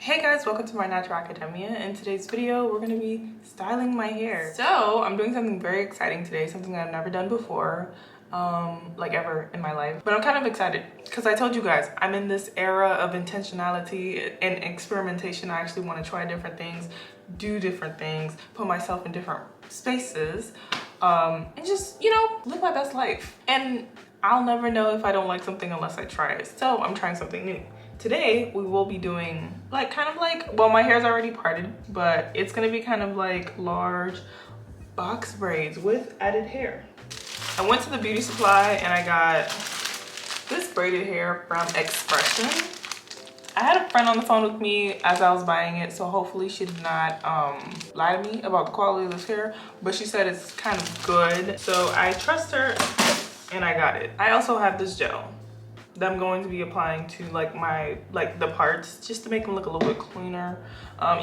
Hey guys, welcome to my Natural Academia. In today's video, we're gonna be styling my hair. So I'm doing something very exciting today, something I've never done before, like ever in my life. But I'm kind of excited because I told you guys, I'm in this era of intentionality and experimentation. I actually wanna try different things, do different things, put myself in different spaces, and just, you know, live my best life. And I'll never know if I don't like something unless I try it. So I'm trying something new. Today we will be doing well, my hair's already parted, but it's gonna be kind of like large box braids with added hair. I went to the beauty supply and I got this braided hair from Expression. I had a friend on the phone with me as I was buying it, so hopefully she did not lie to me about the quality of this hair, but she said it's kind of good, so I trust her and I got it. I also have this gel that I'm going to be applying to the parts just to make them look a little bit cleaner.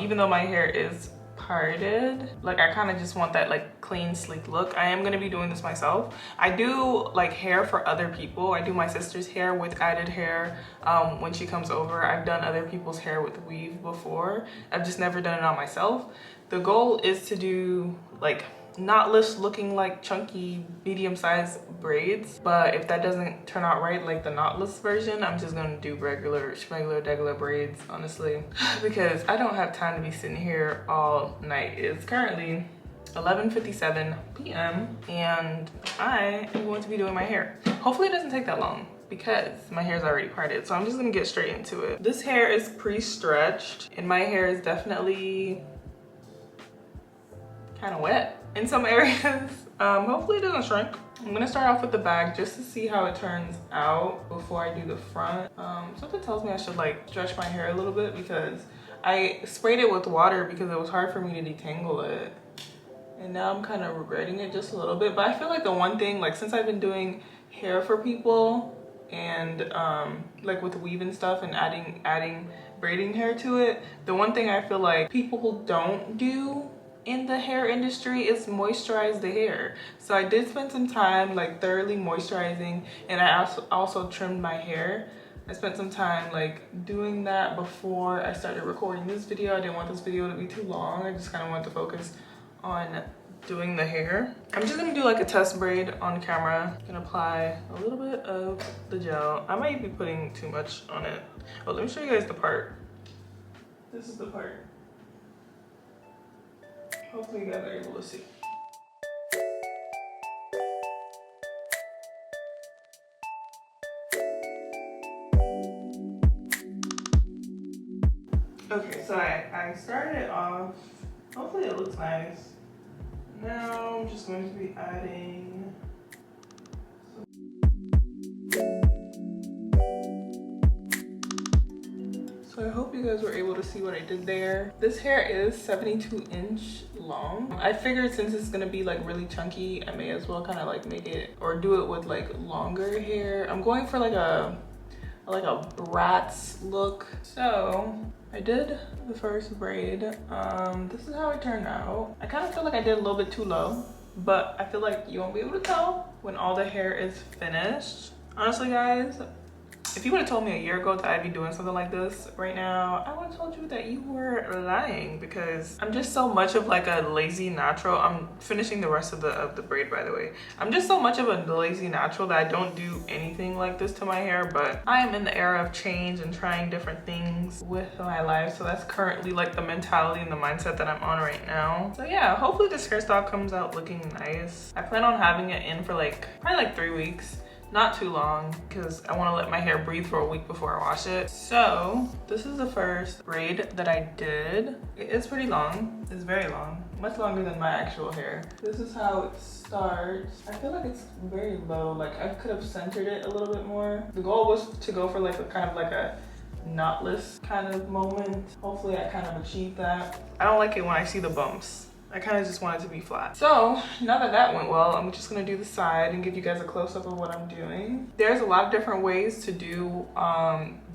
Even though my hair is parted, I kind of just want that clean, sleek look. I am gonna be doing this myself. I do hair for other people. I do my sister's hair with added hair when she comes over. I've done other people's hair with weave before. I've just never done it on myself. The goal is to do knotless looking chunky medium-sized braids, but if that doesn't turn out right, like the knotless version, I'm just gonna do regular braids, honestly, because I don't have time to be sitting here all night. It's currently 11:57 p.m. and I am going to be doing my hair. Hopefully it doesn't take that long because my hair is already parted, so I'm just gonna get straight into it. This hair is pre-stretched and my hair is definitely kind of wet in some areas. Hopefully it doesn't shrink. I'm gonna start off with the back just to see how it turns out before I do the front. Something tells me I should stretch my hair a little bit because I sprayed it with water because it was hard for me to detangle it. And now I'm kind of regretting it just a little bit. But I feel like the one thing, since I've been doing hair for people and with weave and stuff and adding braiding hair to it, the one thing I feel like people don't do in the hair industry is moisturize the hair. So I did spend some time thoroughly moisturizing, and I also trimmed my hair. I spent some time doing that before I started recording this video. I didn't want this video to be too long. I just kind of wanted to focus on doing the hair. I'm just gonna do a test braid on camera. I'm gonna apply a little bit of the gel. I might be putting too much on it. Oh, let me show you guys the part. This is the part. Hopefully you guys are able to see. Okay, so I started off, hopefully it looks nice. Now I'm just going to be adding So I hope you guys were able to see what I did there. This hair is 72-inch long. I figured since it's gonna be really chunky, I may as well kind of make it or do it with longer hair. I'm going for a rat's look. So I did the first braid. This is how it turned out. I kind of feel like I did a little bit too low, but I feel like you won't be able to tell when all the hair is finished. Honestly, guys, if you would have told me a year ago that I'd be doing something like this right now, I would have told you that you were lying, because I'm just so much of a lazy natural. I'm finishing the rest of the braid, by the way. I'm just so much of a lazy natural that I don't do anything like this to my hair, but I am in the era of change and trying different things with my life. So that's currently the mentality and the mindset that I'm on right now. So yeah, hopefully this hairstyle comes out looking nice. I plan on having it in for probably 3 weeks. Not too long, because I want to let my hair breathe for a week before I wash it. So this is the first braid that I did. It is pretty long. It's very long, much longer than my actual hair. This is how it starts. I feel like it's very low. I could have centered it a little bit more. The goal was to go for a kind of a knotless kind of moment. Hopefully I kind of achieved that. I don't like it when I see the bumps. I kind of just want it to be flat. So now that that went well, I'm just gonna do the side and give you guys a close-up of what I'm doing. There's a lot of different ways to do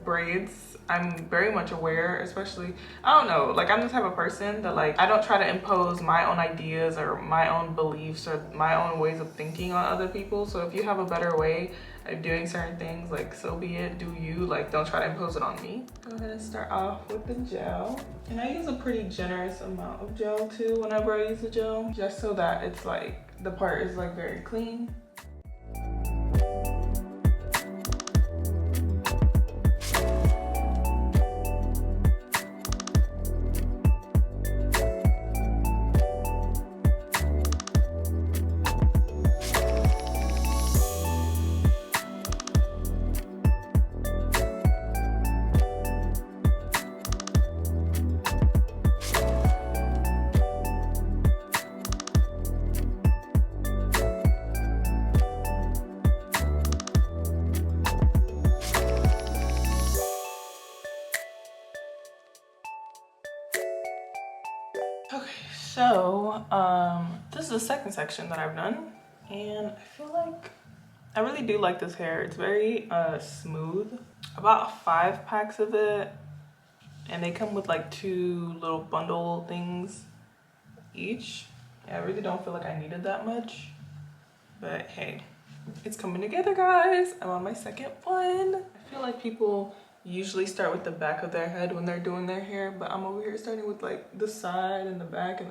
braids. I'm very much aware, especially, I don't know, I'm the type of person that I don't try to impose my own ideas or my own beliefs or my own ways of thinking on other people. So if you have a better way, doing certain things, like, so be it, do you, like, don't try to impose it on me. Go ahead and start off with the gel. And I use a pretty generous amount of gel too whenever I use the gel, just so that it's like, the part is like very clean. Okay, so this is the second section that I've done, and I feel like I really do like this hair. It's very smooth. About 5 packs of it, and they come with like 2 little bundle things each. Yeah, I really don't feel like I needed that much, but hey, it's coming together, guys. I'm on my second one. I feel like people usually start with the back of their head when they're doing their hair, but I'm over here starting with like the side and the back, and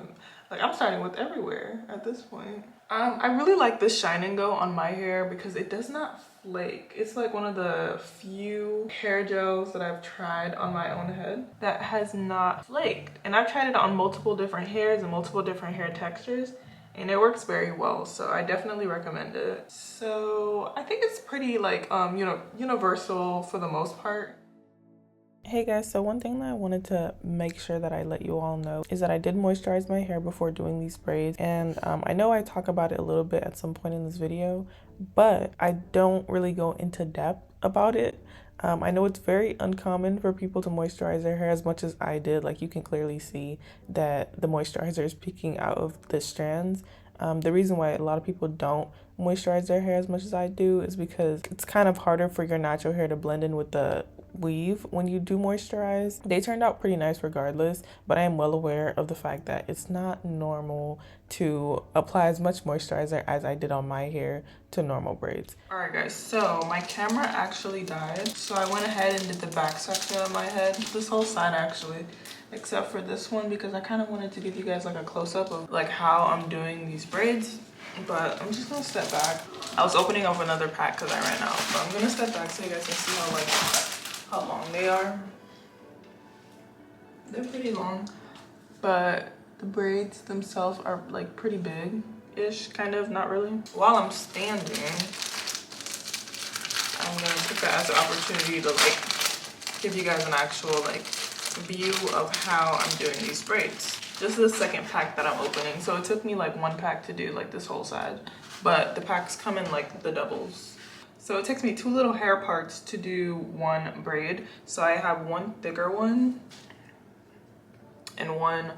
like I'm starting with everywhere at this point. I really like this Shine and Go on my hair because it does not flake. It's like one of the few hair gels that I've tried on my own head that has not flaked, and I've tried it on multiple different hairs and multiple different hair textures, and it works very well, so I definitely recommend it. So I think it's pretty like universal for the most part. Hey guys, so one thing that I wanted to make sure that I let you all know is that I did moisturize my hair before doing these braids, and I know I talk about it a little bit at some point in this video, but I don't really go into depth about it. I know it's very uncommon for people to moisturize their hair as much as I did. Like, you can clearly see that the moisturizer is peeking out of the strands. The reason why a lot of people don't moisturize their hair as much as I do is because it's kind of harder for your natural hair to blend in with the weave when you do moisturize. They turned out pretty nice regardless, but I am well aware of the fact that it's not normal to apply as much moisturizer as I did on my hair to normal braids. All right guys, so my camera actually died, so I went ahead and did the back section of my head, this whole side actually, except for this one, because I kind of wanted to give you guys like a close-up of like how I'm doing these braids. But I'm just gonna step back. I was opening up another pack because I ran out, but I'm gonna step back so you guys can see how long they are. They're pretty long, but the braids themselves are like pretty big-ish, kind of, not really. While I'm standing, I'm gonna take that as an opportunity to like give you guys an actual like view of how I'm doing these braids. This is the second pack that I'm opening, so it took me like 1 pack to do like this whole side, but the packs come in like the doubles. So it takes me 2 little hair parts to do 1 braid. So I have 1 thicker one and 1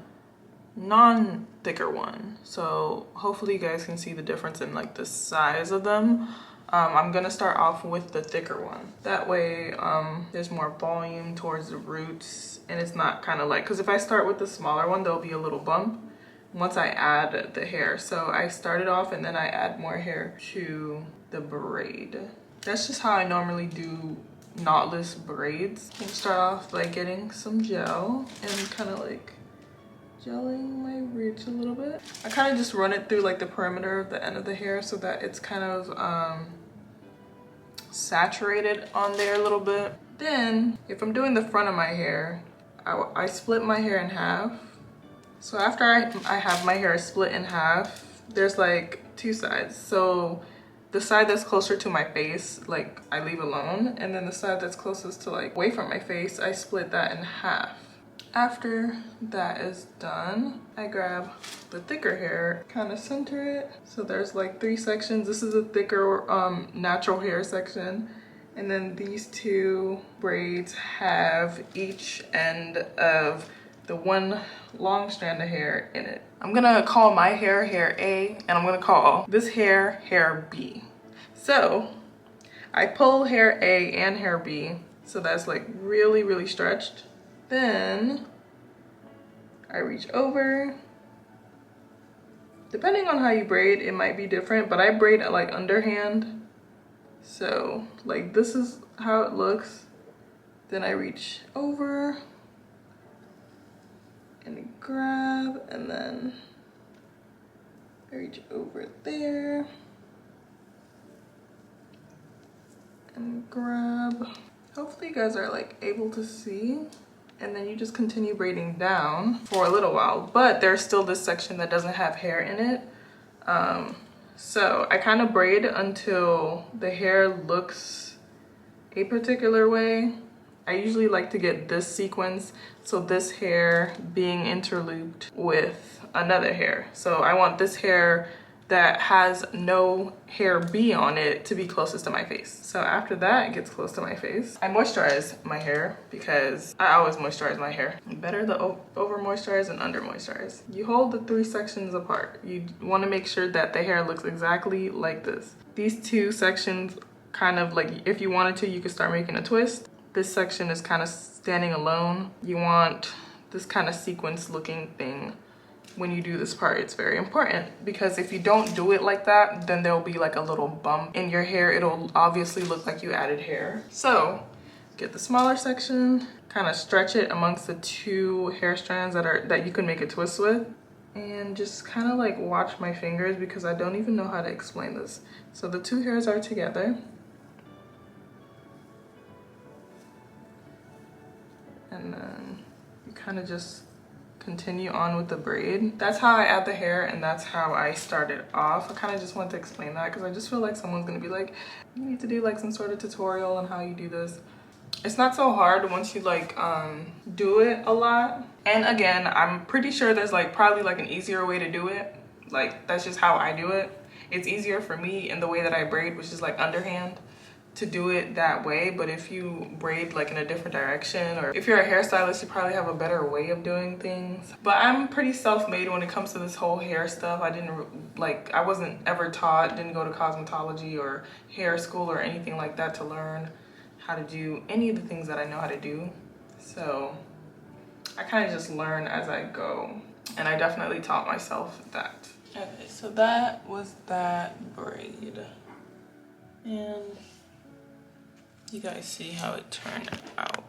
non-thicker one. So hopefully you guys can see the difference in like the size of them. I'm gonna start off with the thicker one. That way there's more volume towards the roots, and it's not kind of like, because if I start with the smaller one, there'll be a little bump once I add the hair. So I started off and then I add more hair to the braid. That's just how I normally do knotless braids. I'm gonna start off by getting some gel and kind of like gelling my roots a little bit. I kind of just run it through like the perimeter of the end of the hair so that it's kind of saturated on there a little bit. Then if I'm doing the front of my hair, I split my hair in half. So after I have my hair split in half, there's like 2 sides. So the side that's closer to my face, like, I leave alone, and then the side that's closest to like away from my face, I split that in half. After that is done, I grab the thicker hair, kind of center it. So there's like 3 sections. This is a thicker natural hair section. And then these 2 braids have each end of the 1 long strand of hair in it. I'm gonna call my hair hair A, and I'm gonna call this hair hair B. So I pull hair A and hair B, so that's like really, really stretched. Then I reach over. Depending on how you braid, it might be different, but I braid like underhand. So like this is how it looks. Then I reach over and grab, and then I reach over there and grab. Hopefully you guys are like able to see. And then you just continue braiding down for a little while, but there's still this section that doesn't have hair in it. So I kind of braid until the hair looks a particular way. I usually like to get this sequence, so this hair being interlooped with another hair. So I want this hair that has no hair B on it to be closest to my face. So after that, it gets close to my face. I moisturize my hair because I always moisturize my hair. Better the over moisturize and under moisturize. You hold the 3 sections apart. You wanna make sure that the hair looks exactly like this. These 2 sections kind of like, if you wanted to, you could start making a twist. This section is kind of standing alone. You want this kind of sequence looking thing. When you do this part, it's very important because if you don't do it like that, then there'll be like a little bump in your hair. It'll obviously look like you added hair. So get the smaller section, kind of stretch it amongst the 2 hair strands that you can make a twist with, and just kind of like watch my fingers because I don't even know how to explain this. So the 2 hairs are together. And then you kind of just continue on with the braid. That's how I add the hair, and that's how I started off. I kind of just wanted to explain that because I just feel like someone's gonna be like, you need to do like some sort of tutorial on how you do this. It's not so hard once you like do it a lot. And again, I'm pretty sure there's like probably like an easier way to do it. Like that's just how I do it. It's easier for me in the way that I braid, which is like underhand, to do it that way. But if you braid like in a different direction, or if you're a hairstylist, you probably have a better way of doing things. But I'm pretty self-made when it comes to this whole hair stuff. I wasn't ever taught, didn't go to cosmetology or hair school or anything like that to learn how to do any of the things that I know how to do. So I kind of just learn as I go, and I definitely taught myself that. Okay, so that was that braid, and you guys see how it turned out.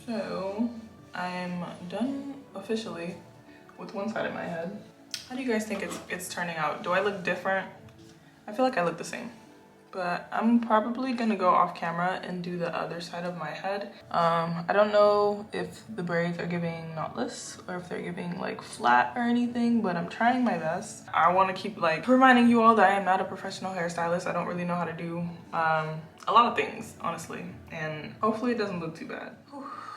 So I'm done officially with one side of my head. How do you guys think it's turning out? Do I look different? I feel like I look the same, but I'm probably gonna go off camera and do the other side of my head. I don't know if the braids are giving knotless or if they're giving like flat or anything, but I'm trying my best. I want to keep like reminding you all that I am not a professional hairstylist. I don't really know how to do a lot of things, honestly, and hopefully it doesn't look too bad.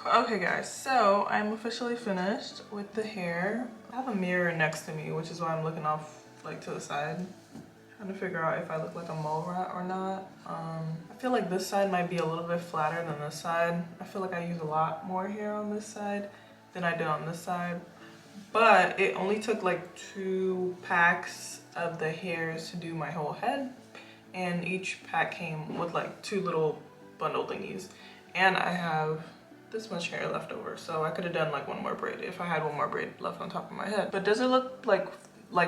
Okay guys, so I'm officially finished with the hair. I have a mirror next to me, which is why I'm looking off like to the side, trying to figure out if I look like a mole rat or not. I feel like this side might be a little bit flatter than this side. I feel like I use a lot more hair on this side than I did on this side, but it only took like 2 packs of the hairs to do my whole head. And each pack came with like 2 little bundle thingies. And I have this much hair left over. So I could have done like 1 more braid if I had 1 more braid left on top of my head. But does it look like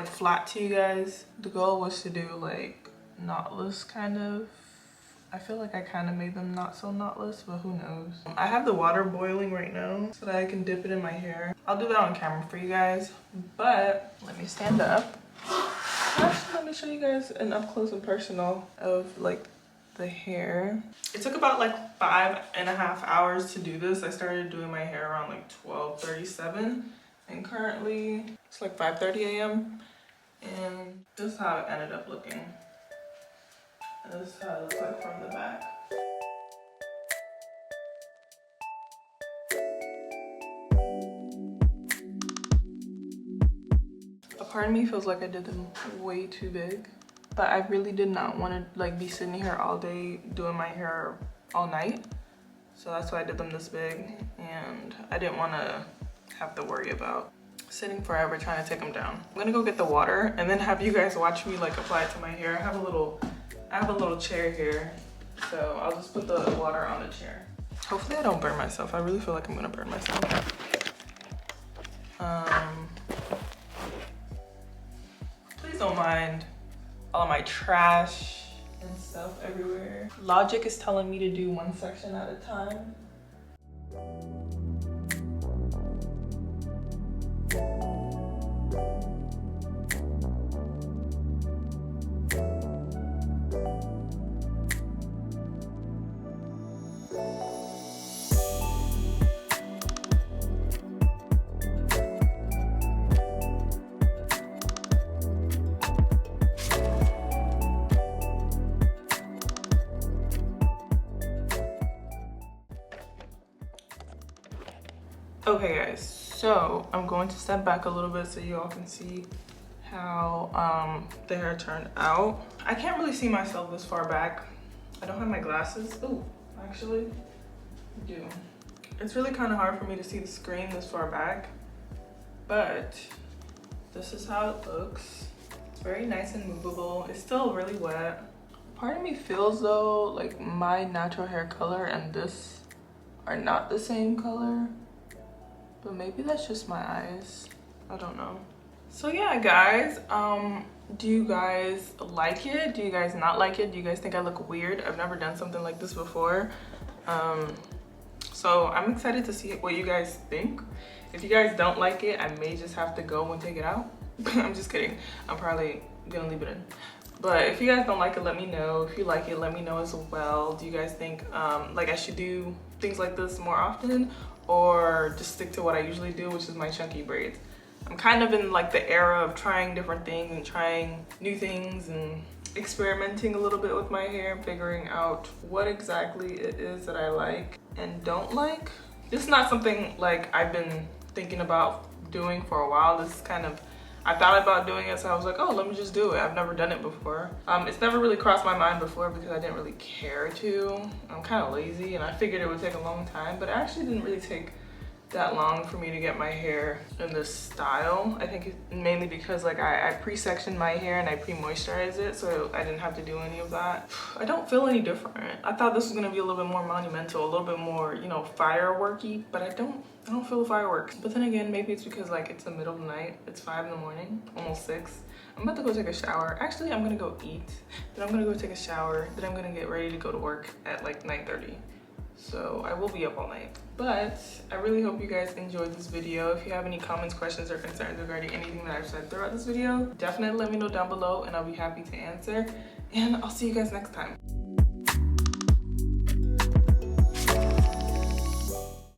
flat to you guys? The goal was to do like knotless kind of. I feel like I kind of made them not so knotless, but who knows. I have the water boiling right now so that I can dip it in my hair. I'll do that on camera for you guys, but let me stand up. Actually, let me show you guys an up close and personal of like the hair. It took about like 5.5 hours to do this. I started doing my hair around like 12:37, and currently it's like 5:30 a.m. and this is how it ended up looking. And this is how it looks like from the back. A part of me feels like I did them way too big, but I really did not want to like be sitting here all day doing my hair all night. So that's why I did them this big, and I didn't want to have to worry about sitting forever trying to take them down. I'm gonna go get the water and then have you guys watch me like apply it to my hair. I have a little chair here, so I'll just put the water on the chair. Hopefully I don't burn myself. I really feel like I'm gonna burn myself. Please don't mind all of my trash and stuff. stuff everywhere. Logic is telling me to do one section at a time. Okay guys, so I'm going to step back a little bit so you all can see how the hair turned out. I can't really see myself this far back. I don't have my glasses. Oh, actually I do. It's really kind of hard for me to see the screen this far back, but this is how it looks. It's very nice and movable. It's still really wet. Part of me feels though like my natural hair color and this are not the same color. But maybe that's just my eyes. I don't know. So yeah, guys, do you guys like it? Do you guys not like it? Do you guys think I look weird? I've never done something like this before. So I'm excited to see what you guys think. If you guys don't like it, I may just have to go and take it out. I'm just kidding. I'm probably gonna leave it in. But if you guys don't like it, let me know. If you like it, let me know as well. Do you guys think like I should do things like this more often, or just stick to what I usually do, which is my chunky braids? I'm kind of in like the era of trying different things and trying new things and experimenting a little bit with my hair and figuring out what exactly it is that I like and don't like. This is not something like I've been thinking about doing for a while. This is kind of, I thought about doing it, so I was like, oh, let me just do it. I've never done it before. It's never really crossed my mind before because I didn't really care to. I'm kind of lazy and I figured it would take a long time, but it actually didn't really take that long for me to get my hair in this style. I think mainly because like I pre-sectioned my hair and I pre-moisturized it, so I didn't have to do any of that. I don't feel any different. I thought this was gonna be a little bit more monumental, a little bit more, you know, fireworky, but I don't feel fireworks. But then again, maybe it's because like it's the middle of the night. It's 5 in the morning, almost 6. I'm about to go take a shower. Actually, I'm gonna go eat, then I'm gonna go take a shower, then I'm gonna get ready to go to work at like 9:30. So I will be up all night. But I really hope you guys enjoyed this video. If you have any comments, questions, or concerns regarding anything that I've said throughout this video, definitely let me know down below and I'll be happy to answer. And I'll see you guys next time.